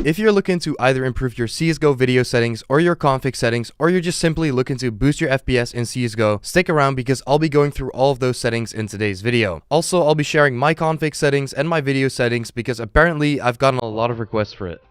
If you're looking to either improve your CSGO video settings or your config settings, or you're just simply looking to boost your FPS in CSGO, stick around because I'll be going through all of those settings in today's video. Also, I'll be sharing my config settings and my video settings because apparently I've gotten a lot of requests for it.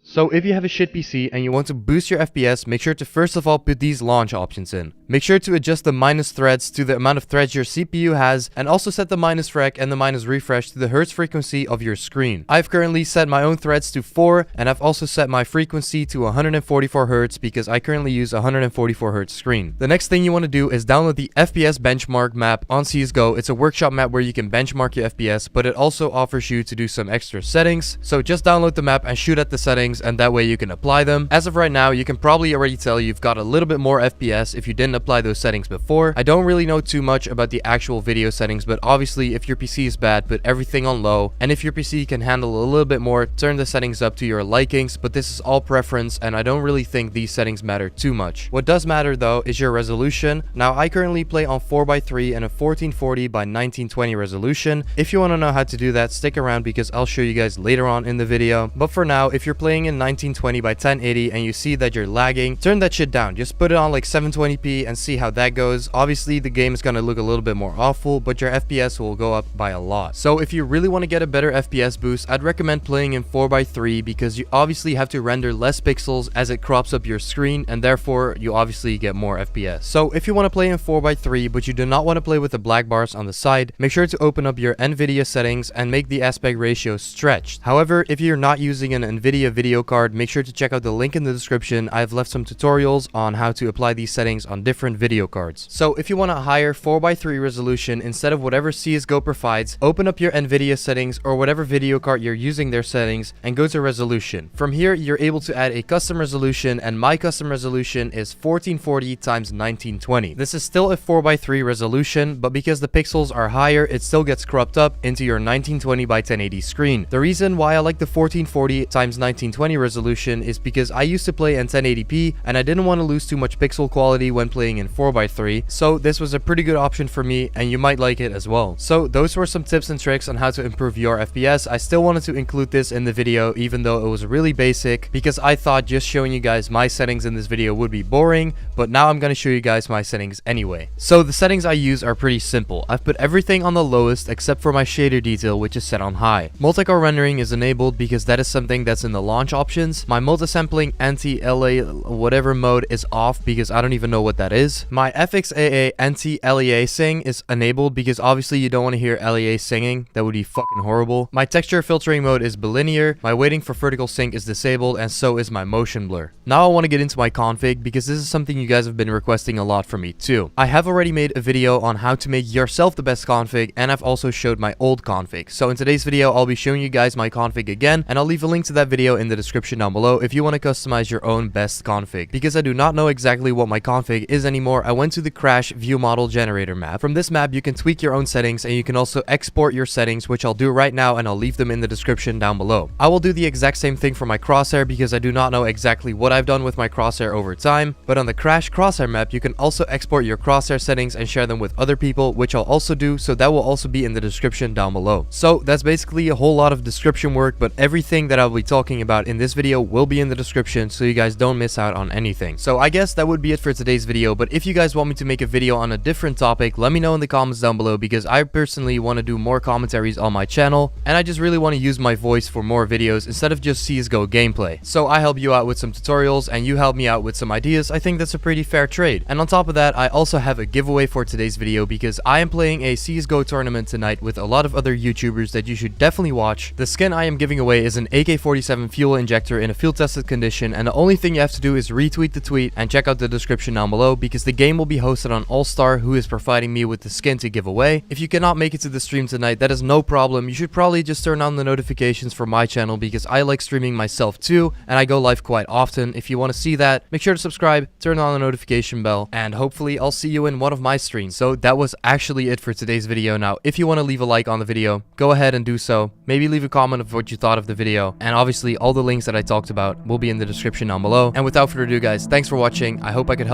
So if you have a shit PC and you want to boost your FPS, make sure to first of all put these launch options in. Make sure to adjust the minus threads to the amount of threads your CPU has, and also set the minus rec and the minus refresh to the hertz frequency of your screen. I've currently set my own threads to 4, and I've also set my frequency to 144 Hz because I currently use a 144 Hz screen. The next thing you want to do is download the FPS benchmark map on CSGO. It's a workshop map where you can benchmark your FPS, but it also offers you to do some extra settings. So just download the map and shoot at the settings, and that way you can apply them. As of right now, you can probably already tell you've got a little bit more FPS if you didn't apply those settings before. I don't really know too much about the actual video settings, but obviously if your PC is bad, put everything on low, and if your PC can handle a little bit more, turn the settings up to your likings, but this is all preference and I don't really think these settings matter too much. What does matter though is your resolution. Now I currently play on 4x3 and a 1440 by 1920 resolution. If you want to know how to do that, stick around because I'll show you guys later on in the video. But for now, if you're playing in 1920 by 1080 and you see that you're lagging, turn that shit down. Just put it on like 720p and see how that goes. Obviously the game is going to look a little bit more awful, but your FPS will go up by a lot. So if you really want to get a better FPS boost, I'd recommend playing in 4x3 because you obviously have to render less pixels as it crops up your screen, and therefore you obviously get more FPS. So if you want to play in 4x3 but you do not want to play with the black bars on the side, make sure to open up your NVIDIA settings and make the aspect ratio stretched. However, if you're not using an NVIDIA video card, make sure to check out the link in the description. I've left some tutorials on how to apply these settings on different video cards. So if you want a higher 4x3 resolution instead of whatever CSGO provides, open up your NVIDIA settings or whatever video card you're using their settings and go to resolution. From here, you're able to add a custom resolution, and my custom resolution is 1440 x 1920. This is still a 4x3 resolution, but because the pixels are higher, it still gets cropped up into your 1920 by 1080 screen. The reason why I like the 1440 x 1920 resolution is because I used to play in 1080p and I didn't want to lose too much pixel quality when playing in 4x3, so this was a pretty good option for me and you might like it as well. So those were some tips and tricks on how to improve your FPS. I still wanted to include this in the video even though it was really basic because I thought just showing you guys my settings in this video would be boring, but now I'm going to show you guys my settings anyway. So the settings I use are pretty simple. I've put everything on the lowest except for my shader detail, which is set on high. Multicore rendering is enabled because that is something that's in the launch options. My multisampling anti-LA whatever mode is off because I don't even know what that is. My FXAA anti-aliasing is enabled because obviously you don't want to hear LEA singing. That would be fucking horrible. My texture filtering mode is bilinear. My waiting for vertical sync is disabled, and so is my motion blur. Now I want to get into my config because this is something you guys have been requesting a lot from me too. I have already made a video on how to make yourself the best config, and I've also showed my old config. So in today's video, I'll be showing you guys my config again, and I'll leave a link to that video in the description down below if you want to customize your own best config. Because I do not know exactly what my config is anymore, I went to the Crash View Model Generator map. From this map, you can tweak your own settings, and you can also export your settings, which I'll do right now, and I'll leave them in the description down below. I will do the exact same thing for my crosshair because I do not know exactly what I've done with my crosshair over time, but on the Crash crosshair map, you can also export your crosshair settings and share them with other people, which I'll also do, so that will also be in the description down below. So that's basically a whole lot of description work, but everything that I'll be talking about in this video will be in the description so you guys don't miss out on anything. So I guess that would be it for today's video, but if you guys want me to make a video on a different topic, let me know in the comments down below because I personally want to do more commentaries on my channel, and I just really want to use my voice for more videos instead of just CSGO gameplay. So I help you out with some tutorials and you help me out with some ideas. I think that's a pretty fair trade. And on top of that, I also have a giveaway for today's video because I am playing a CSGO tournament tonight with a lot of other YouTubers that you should definitely watch. The skin I am giving away is an AK-47 fuel injector in a field tested condition, and the only thing you have to do is retweet the tweet and check out the description down below, because the game will be hosted on All-Star, who is providing me with the skin to give away. If you cannot make it to the stream tonight, that is no problem. You should probably just turn on the notifications for my channel, because I like streaming myself too, and I go live quite often. If you want to see that, make sure to subscribe, turn on the notification bell, and hopefully I'll see you in one of my streams. So that was actually it for today's video. Now, if you want to leave a like on the video, go ahead and do so. Maybe leave a comment of what you thought of the video, and obviously all the links that I talked about will be in the description down below. And without further ado, guys, thanks for watching. I hope I could help